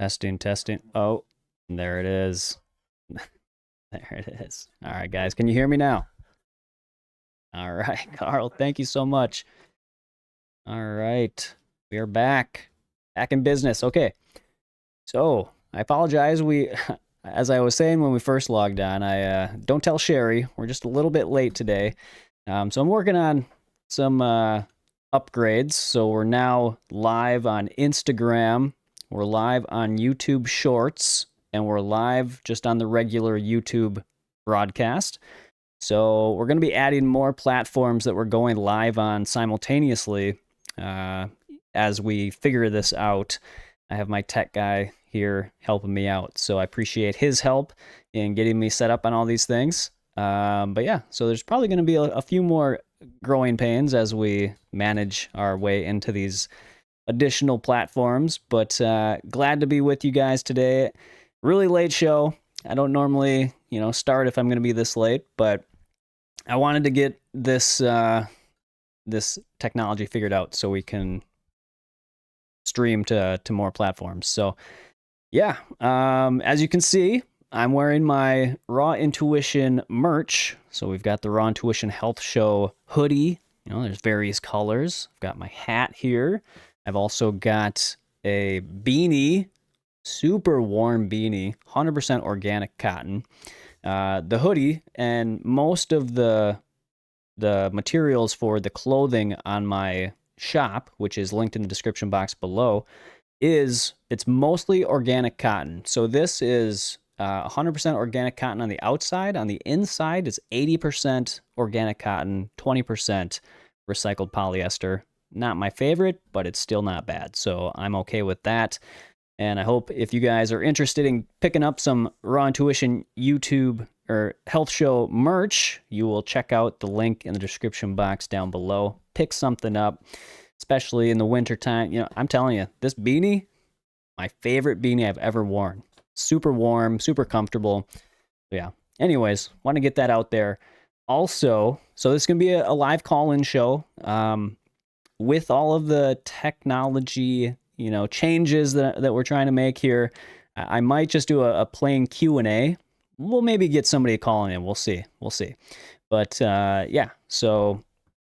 Testing, testing. Oh, there it is. There it is. All right, guys, can you hear me now? All right, Carl, thank you so much. All right, we are back. Back in business. Okay, so I apologize. As I was saying when we first logged on, I don't tell Sherry. We're just a little bit late today. So I'm working on some upgrades. So we're now live on Instagram. We're live on YouTube Shorts, and we're live just on the regular YouTube broadcast. So we're going to be adding more platforms that we're going live on simultaneously as we figure this out. I have my tech guy here helping me out, so I appreciate his help in getting me set up on all these things. But yeah, so there's probably going to be a few more growing pains as we manage our way into these additional platforms, but glad to be with you guys today. Really late show. I don't normally, start if I'm going to be this late, but I wanted to get this this technology figured out so we can stream to more platforms. So yeah, as you can see, I'm wearing my Raw Intuition merch. So we've got the Raw Intuition Health Show hoodie. There's various colors. I've got my hat here. I've also got a beanie, super warm beanie, 100% organic cotton. The hoodie and most of the materials for the clothing on my shop, which is linked in the description box below, it's mostly organic cotton. So this is 100% organic cotton on the outside. On the inside, it's 80% organic cotton, 20% recycled polyester. Not my favorite, but it's still not bad. So I'm okay with that. And I hope if you guys are interested in picking up some Raw Intuition YouTube or Health Show merch, you will check out the link in the description box down below. Pick something up, especially in the wintertime. I'm telling you, this beanie, my favorite beanie I've ever worn. Super warm, super comfortable. Yeah. Anyways, want to get that out there. Also, so this is going to be a live call-in show. With all of the technology, changes that we're trying to make here, I might just do a plain Q&A. We'll maybe get somebody calling in. We'll see. But yeah, so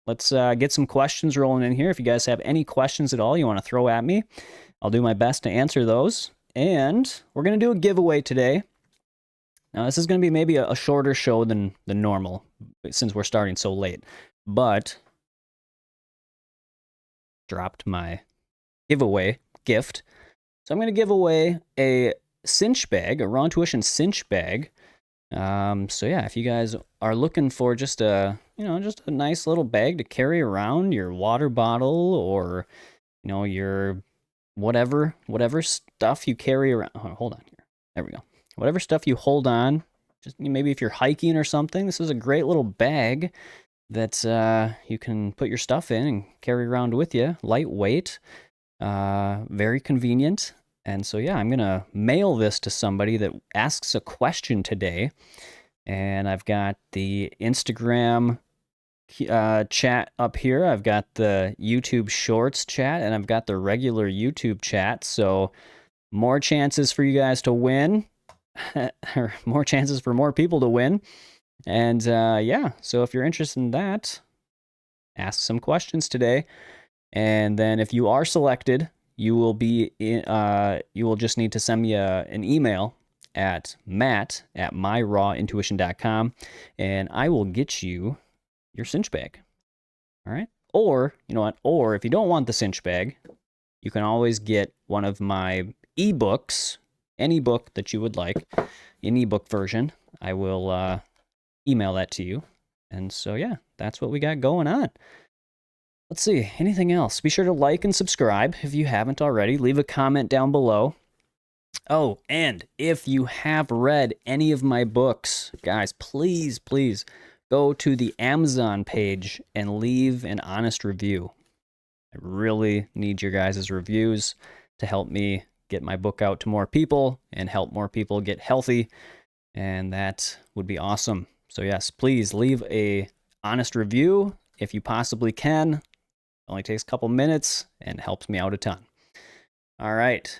let's get some questions rolling in here. If you guys have any questions at all you want to throw at me, I'll do my best to answer those. And we're going to do a giveaway today. Now, this is going to be maybe a shorter show than normal since we're starting so late. But dropped my giveaway gift. So I'm going to give away a cinch bag, a Raw Intuition cinch bag. So yeah, if you guys are looking for just a nice little bag to carry around, your water bottle or, your whatever stuff you carry around. Oh, hold on here. There we go. Whatever stuff you hold on, just maybe if you're hiking or something, this is a great little bag that you can put your stuff in and carry around with you. Lightweight, very convenient. And so, yeah, I'm going to mail this to somebody that asks a question today. And I've got the Instagram chat up here. I've got the YouTube Shorts chat, and I've got the regular YouTube chat. So more chances for you guys to win, or more chances for more people to win. And yeah, so if you're interested in that, ask some questions today. And then if you are selected, you will just need to send me an email at matt@myrawintuition.com, and I will get you your cinch bag. All right? Or, you know what? Or if you don't want the cinch bag, you can always get one of my ebooks, any book that you would like, an ebook version. I will email that to you. And so, yeah, that's what we got going on. Let's see, anything else? Be sure to like and subscribe if you haven't already. Leave a comment down below. Oh, and if you have read any of my books, guys, please go to the Amazon page and leave an honest review. I really need your guys' reviews to help me get my book out to more people and help more people get healthy, and that would be awesome. So yes, please leave a honest review if you possibly can. It only takes a couple minutes and helps me out a ton. All right.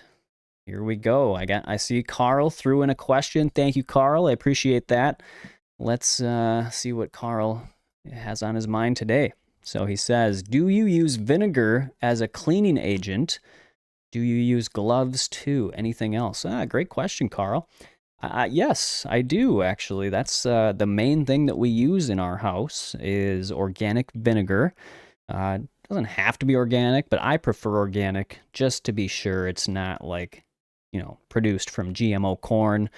Here we go. I see Carl threw in a question. Thank you, Carl. I appreciate that. Let's see what Carl has on his mind today. So he says, do you use vinegar as a cleaning agent? Do you use gloves too? Anything else? Great question, Carl. Yes, I do actually. That's the main thing that we use in our house is organic vinegar. It doesn't have to be organic, but I prefer organic just to be sure it's not like, produced from GMO corn.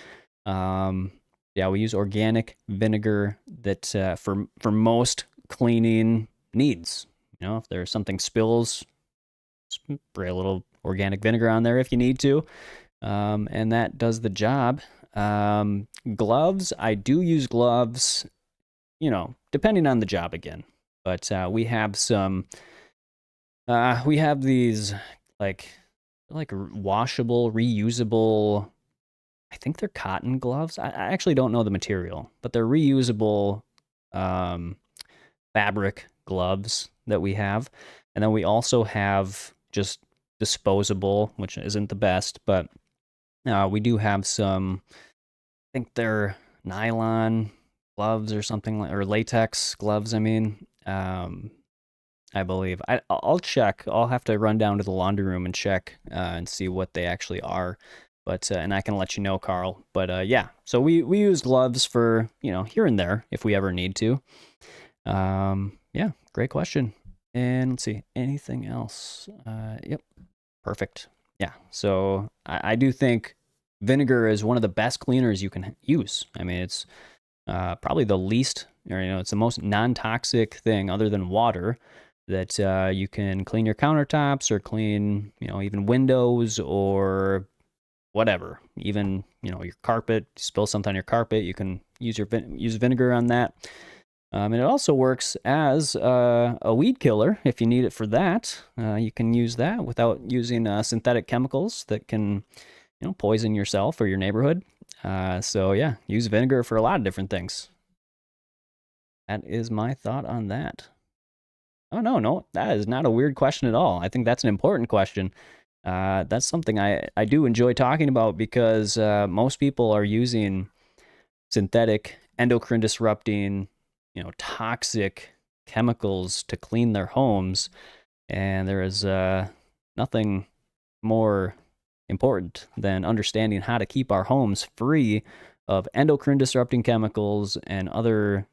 Yeah, we use organic vinegar that for most cleaning needs. If there's something spills, spray a little organic vinegar on there if you need to, and that does the job. Gloves, I do use gloves, depending on the job again. But we have these like washable, reusable. I think they're cotton gloves. I actually don't know the material, but they're reusable fabric gloves that we have. And then we also have just disposable, which isn't the best, but we do have some, I think they're nylon gloves or something or latex gloves, I mean. I believe. I'll check. I'll have to run down to the laundry room and check and see what they actually are. But and I can let you know, Carl. But yeah, so we use gloves for here and there if we ever need to. Yeah, great question. And let's see, anything else? Yep, perfect. Yeah, so I do think vinegar is one of the best cleaners you can use. I mean, it's probably the least, or it's the most non-toxic thing other than water that you can clean your countertops or clean, even windows or whatever. Even, your carpet, spill something on your carpet, you can use use vinegar on that. And it also works as a weed killer if you need it for that. You can use that without using synthetic chemicals that can, poison yourself or your neighborhood. So yeah, use vinegar for a lot of different things. That is my thought on that. Oh, no, that is not a weird question at all. I think that's an important question. That's something I do enjoy talking about because most people are using synthetic, endocrine disrupting, toxic chemicals to clean their homes. And there is nothing more important than understanding how to keep our homes free of endocrine disrupting chemicals and other,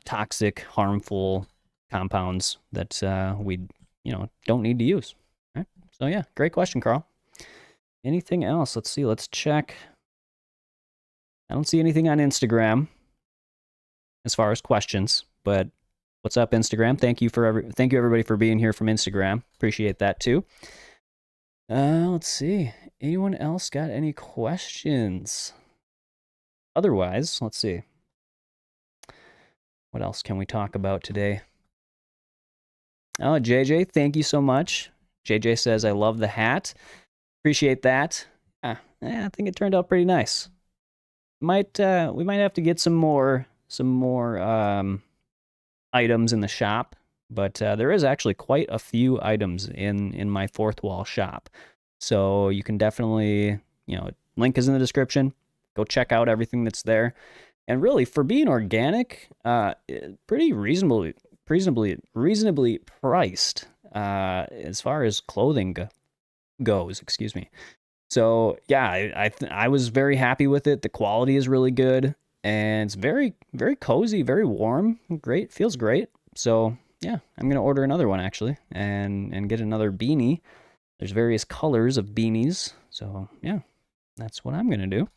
toxic, harmful compounds that we, don't need to use. Right? So yeah, great question, Carl. Anything else? Let's see. Let's check. I don't see anything on Instagram as far as questions, but what's up, Instagram? Thank you everybody for being here from Instagram. Appreciate that too. Let's see. Anyone else got any questions? Otherwise, let's see. What else can we talk about today? Oh, JJ, thank you so much. JJ says, I love the hat. Appreciate that. I think it turned out pretty nice. We might have to get some more items in the shop, but there is actually quite a few items in my fourth wall shop. So you can definitely, link is in the description. Go check out everything that's there. And really, for being organic, pretty reasonably priced as far as clothing goes. Excuse me. So yeah, I was very happy with it. The quality is really good, and it's very very cozy, very warm, great, feels great. So yeah, I'm gonna order another one actually, and get another beanie. There's various colors of beanies, so yeah, that's what I'm gonna do.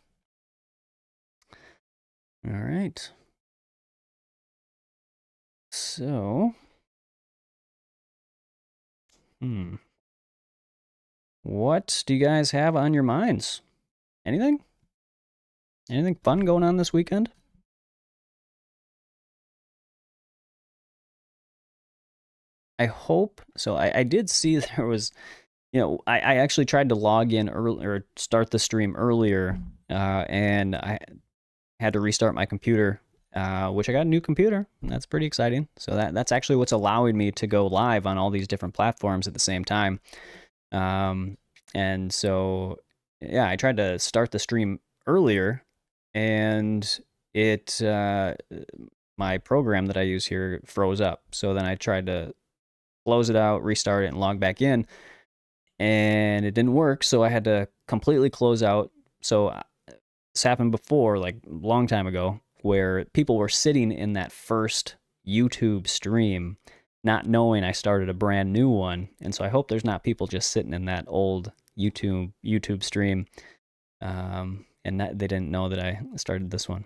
All right. So, what do you guys have on your minds? Anything? Anything fun going on this weekend? I hope so. I did see there was, I actually tried to log in early or start the stream earlier, and I had to restart my computer, which I got a new computer. That's pretty exciting. So that's actually what's allowing me to go live on all these different platforms at the same time. And so, yeah, I tried to start the stream earlier, and it my program that I use here froze up. So then I tried to close it out, restart it, and log back in, and it didn't work. So I had to completely close out. So this happened before, like a long time ago, where people were sitting in that first YouTube stream, not knowing I started a brand new one. And so I hope there's not people just sitting in that old YouTube stream, and they didn't know that I started this one.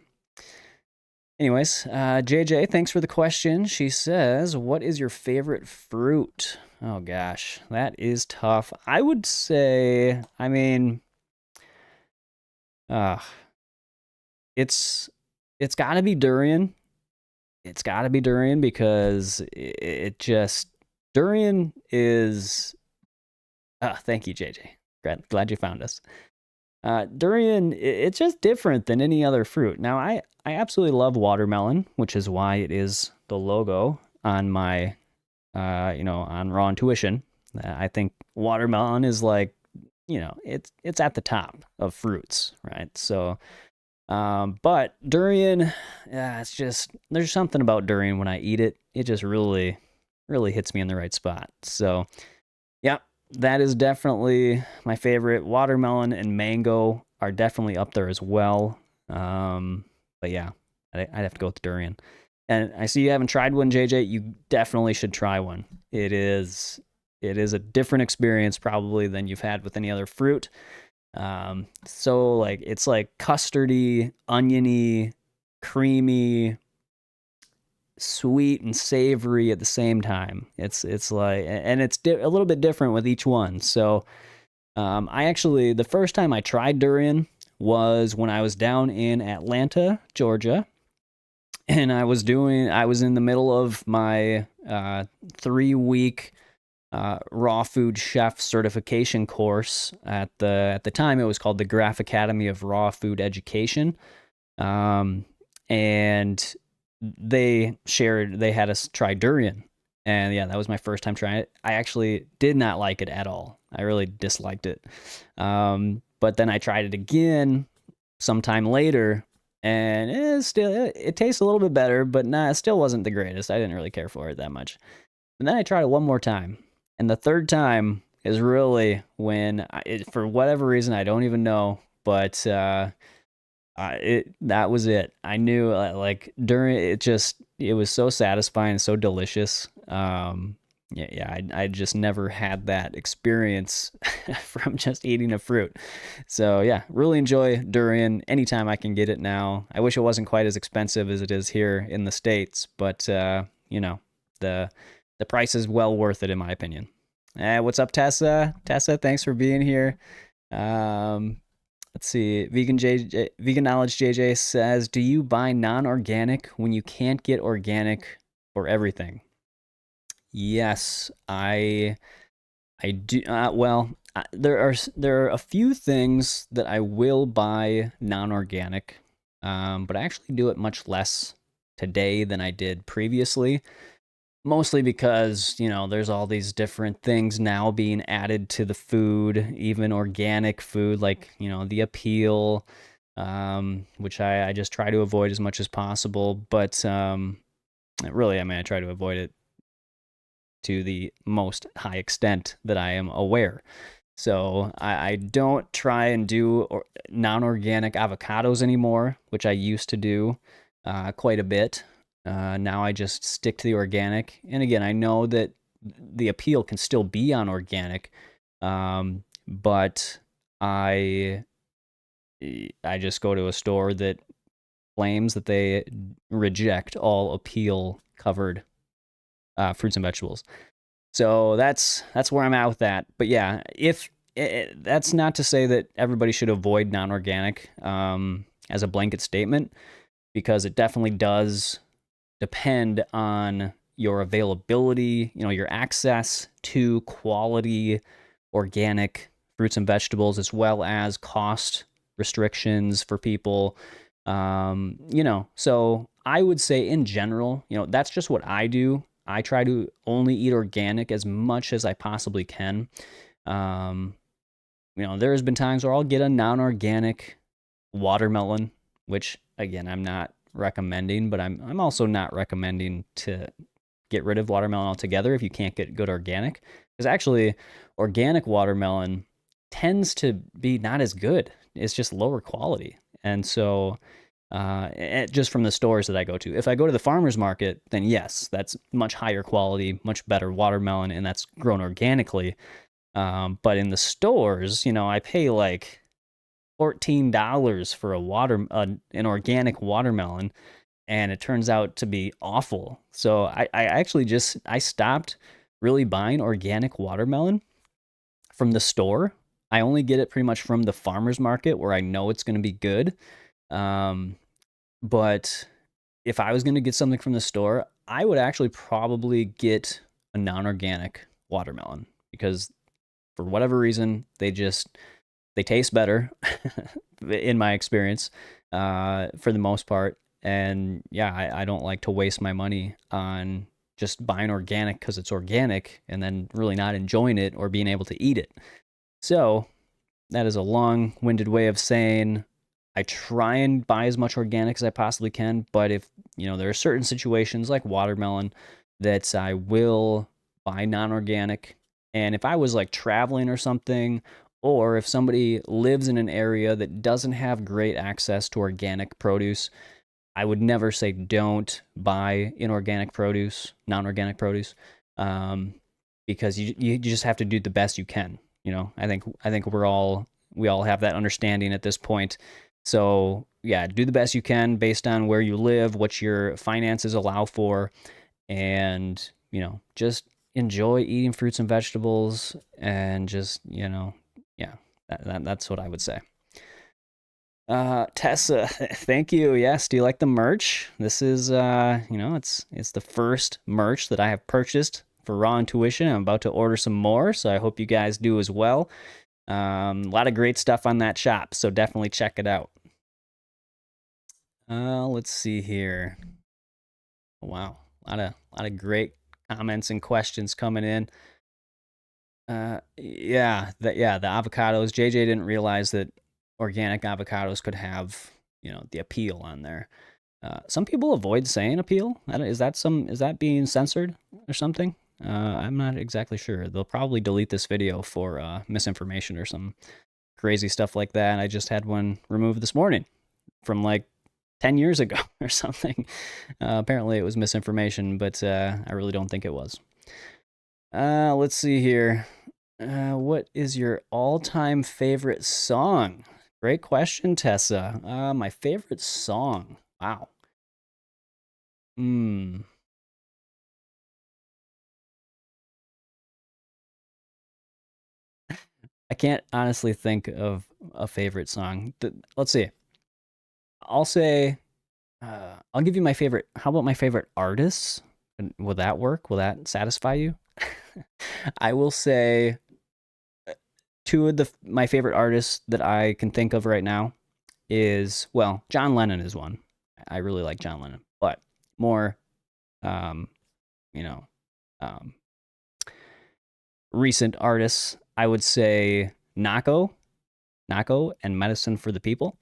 Anyways, JJ, thanks for the question. She says, what is your favorite fruit? Oh gosh, that is tough. I would say, I mean, it's got to be durian. It's got to be durian because it just durian is. Thank you, JJ. Glad you found us. Durian, it's just different than any other fruit. Now, I absolutely love watermelon, which is why it is the logo on my, on Raw Intuition. I think watermelon is like, it's at the top of fruits, right? So, but durian, yeah, it's just, there's something about durian when I eat it. It just really, really hits me in the right spot. So, yeah, that is definitely my favorite. Watermelon and mango are definitely up there as well. But yeah, I'd have to go with durian. And I see you haven't tried one, JJ. You definitely should try one. It is a different experience probably than you've had with any other fruit. So like it's like custardy, oniony, creamy, sweet and savory at the same time. It's like, and it's a little bit different with each one. So I actually, the first time I tried durian was when I was down in Atlanta, Georgia, and I was in the middle of my 3-week raw food chef certification course. At the time it was called the Graph Academy of Raw Food Education, and they had us try durian, and yeah, that was my first time trying it. I actually did not like it at all. I really disliked it. But then I tried it again sometime later, and it tastes a little bit better, but it still wasn't the greatest. I didn't really care for it that much. And then I tried it one more time, and the third time is really when for whatever reason, I don't even know, but that was it. I knew like during it was so satisfying, so delicious. I just never had that experience from just eating a fruit. So yeah, really enjoy durian anytime I can get it now. I wish it wasn't quite as expensive as it is here in the States, but the price is well worth it in my opinion. What's up, Tessa? Tessa, thanks for being here. Let's see. Vegan Knowledge JJ says, do you buy non-organic when you can't get organic for everything? Yes, I do. There are a few things that I will buy non-organic, but I actually do it much less today than I did previously. Mostly because, there's all these different things now being added to the food, even organic food, like, the appeal, which I just try to avoid as much as possible. But really, I try to avoid it to the most high extent that I am aware. So I don't try and do non-organic avocados anymore, which I used to do quite a bit. Now I just stick to the organic. And again, I know that the appeal can still be on organic, but I just go to a store that claims that they reject all appeal covered fruits and vegetables. So that's where I'm at with that. But yeah, that's not to say that everybody should avoid non-organic as a blanket statement, because it definitely does depend on your availability, your access to quality organic fruits and vegetables, as well as cost restrictions for people. So I would say in general, that's just what I do. I try to only eat organic as much as I possibly can. there has been times where I'll get a non-organic watermelon, which again, I'm not recommending, but I'm also not recommending to get rid of watermelon altogether if you can't get good organic. Because actually, organic watermelon tends to be not as good. It's just lower quality. And so, just from the stores that I go to, if I go to the farmer's market, then yes, that's much higher quality, much better watermelon, and that's grown organically. But in the stores, I pay like $14 for an organic watermelon, and it turns out to be awful. So I actually I stopped really buying organic watermelon from the store. I only get it pretty much from the farmer's market where I know it's going to be good. But if I was going to get something from the store, I would actually probably get a non-organic watermelon because for whatever reason, they taste better in my experience, for the most part. And yeah, I don't like to waste my money on just buying organic because it's organic and then really not enjoying it or being able to eat it. So that is a long-winded way of saying I try and buy as much organic as I possibly can. But if, there are certain situations like watermelon that I will buy non-organic. And if I was like traveling or something, or if somebody lives in an area that doesn't have great access to organic produce, I would never say don't buy inorganic produce, non-organic produce, because you just have to do the best you can. I think we all have that understanding at this point. So yeah, do the best you can based on where you live, what your finances allow for, and just enjoy eating fruits and vegetables, and just yeah, that's what I would say. Tessa, thank you. Yes, do you like the merch? This is it's the first merch that I have purchased for Raw Intuition. I'm about to order some more, so I hope you guys do as well. A lot of great stuff on that shop, so definitely check it out. Let's see here. Wow, a lot of great comments and questions coming in. Yeah, the avocados. JJ didn't realize that organic avocados could have the appeal on there. Some people avoid saying appeal. Is that being censored or something? I'm not exactly sure. They'll probably delete this video for misinformation or some crazy stuff like that. I just had one removed this morning from like 10 years ago or something. Apparently it was misinformation, but I really don't think it was. Let's see here. What is your all-time favorite song? Great question, Tessa. My favorite song. Wow. I can't honestly think of a favorite song. Let's see. I'll say, I'll give you my favorite. How about my favorite artists? Will that work? Will that satisfy you? I will say two of my favorite artists that I can think of right now is, well, John Lennon is one. I really like John Lennon, but more, you know, recent artists, I would say Nako and Medicine for the People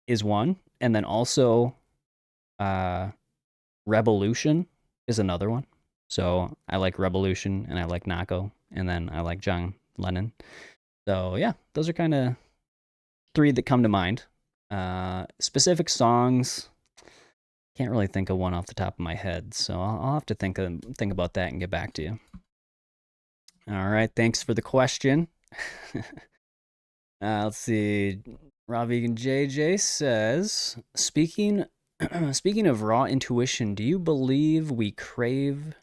is one. And then also Revolution is another one. So I like Revolution and I like Nako, and then I like John Lennon. So yeah, those are kind of three that come to mind. Specific songs, can't really think of one off the top of my head, so I'll have to think about that and get back to you. All right, thanks for the question. Let's see. Raw Vegan JJ says, speaking of raw intuition, do you believe we crave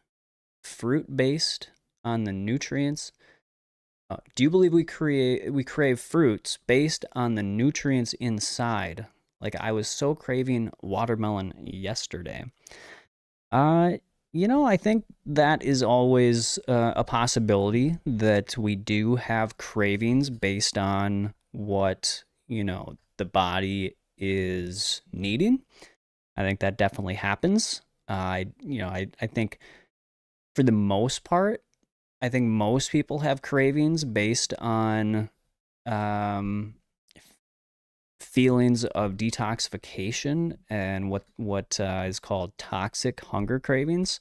fruit based on the nutrients? Do you believe we crave fruits based on the nutrients inside? Like I was so craving watermelon yesterday. I think that is always a possibility that we do have cravings based on what, the body is needing. I think that definitely happens. I think for the most part, I think most people have cravings based on um, feelings of detoxification and what is called toxic hunger cravings.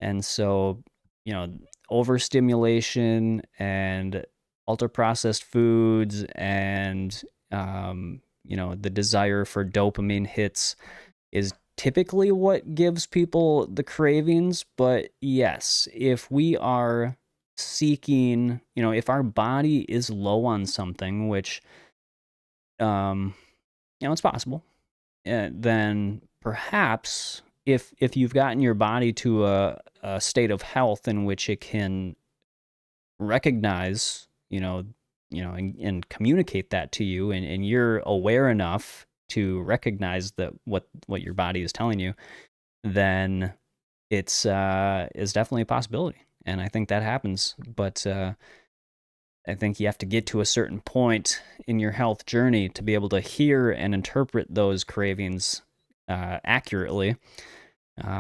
And so, you know, overstimulation and ultra processed foods and you know, the desire for dopamine hits is typically what gives people the cravings. But yes, if we are seeking, you know, if our body is low on something, which um you know, it's possible, then perhaps if you've gotten your body to a state of health in which it can recognize, and communicate that to you, and you're aware enough to recognize that what your body is telling you, then it's is definitely a possibility, and I think that happens. But I think you have to get to a certain point in your health journey to be able to hear and interpret those cravings accurately,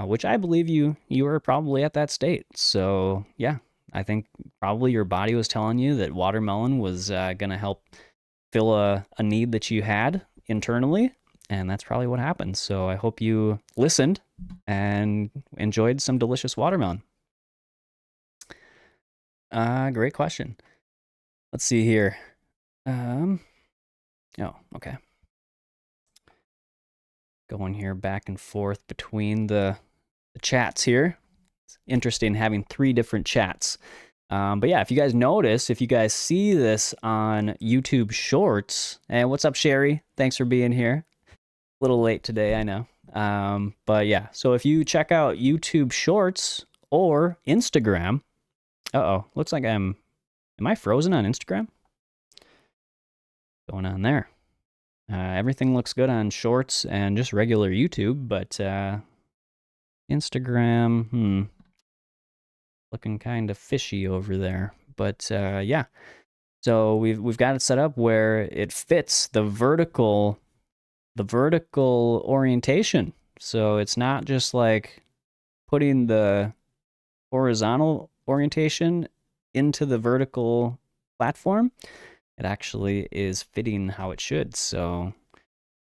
which I believe you are probably at that state. So yeah, I think probably your body was telling you that watermelon was going to help fill a need that you had internally, and that's probably what happened. So I hope you listened and enjoyed some delicious watermelon. Great question. Let's see here. Oh, okay. Going here back and forth between the chats here. It's interesting having 3 different chats. But yeah, if you guys notice, if you guys see this on YouTube Shorts, and what's up, Sherry? Thanks for being here. A little late today, I know. But yeah, so if you check out YouTube Shorts or Instagram, looks like am I frozen on Instagram? Going on there. Everything looks good on Shorts and just regular YouTube, but Instagram, looking kind of fishy over there. But yeah, so we've got it set up where it fits the vertical orientation. So it's not just like putting the horizontal orientation into the vertical platform. It actually is fitting how it should. So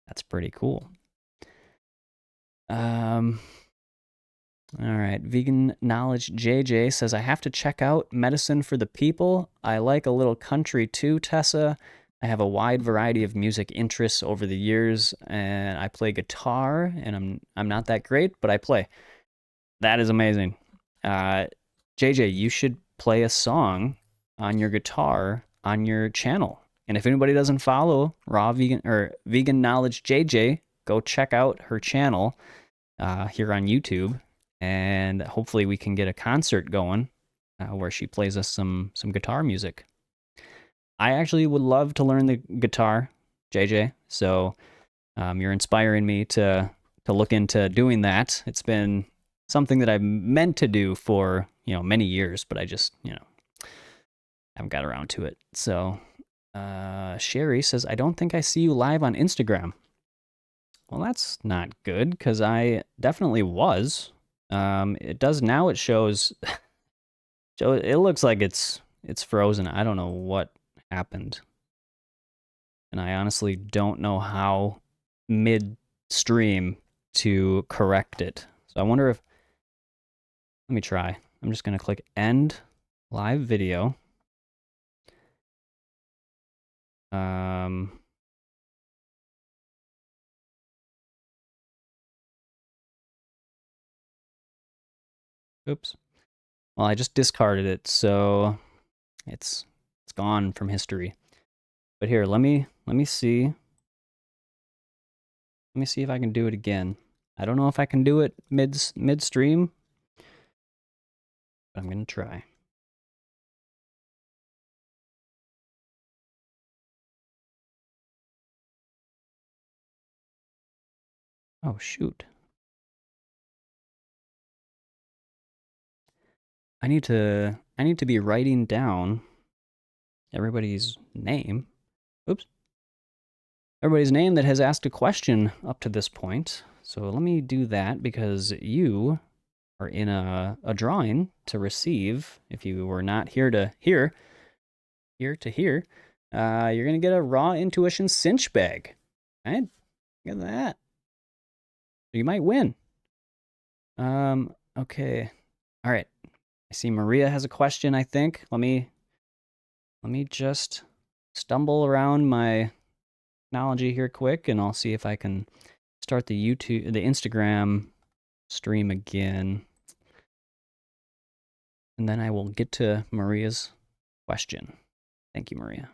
that's pretty cool. All right, Vegan Knowledge JJ says, I have to check out Medicine for the People. I like a little country too, Tessa. I have a wide variety of music interests over the years, and I play guitar, and I'm not that great, but I play. That is amazing. JJ, you should play a song on your guitar on your channel. And if anybody doesn't follow Raw Vegan or Vegan Knowledge JJ, go check out her channel here on YouTube, and hopefully we can get a concert going where she plays us some guitar music. I actually would love to learn the guitar, JJ. So you're inspiring me to look into doing that. It's been something that I've meant to do for many years, but I just haven't got around to it. So Sherry says, I don't think I see you live on Instagram. Well, that's not good, because I definitely was. It does now. It shows. It looks like it's frozen. I don't know what happened, and I honestly don't know how mid-stream to correct it. So I wonder if. Let me try. I'm just gonna click end live video. Oops. Well, I just discarded it, so it's gone from history. But here, let me see. Let me see if I can do it again. I don't know if I can do it midstream, but I'm gonna try. Oh shoot. I need to be writing down everybody's name. Oops. Everybody's name that has asked a question up to this point. So let me do that, because you are in a drawing to receive, if you were not here to hear, You're going to get a Raw Intuition cinch bag. Right? Look at that. You might win. Okay. All right. I see Maria has a question, I think. Let me just stumble around my technology here quick, and I'll see if I can start the Instagram stream again. And then I will get to Maria's question. Thank you, Maria.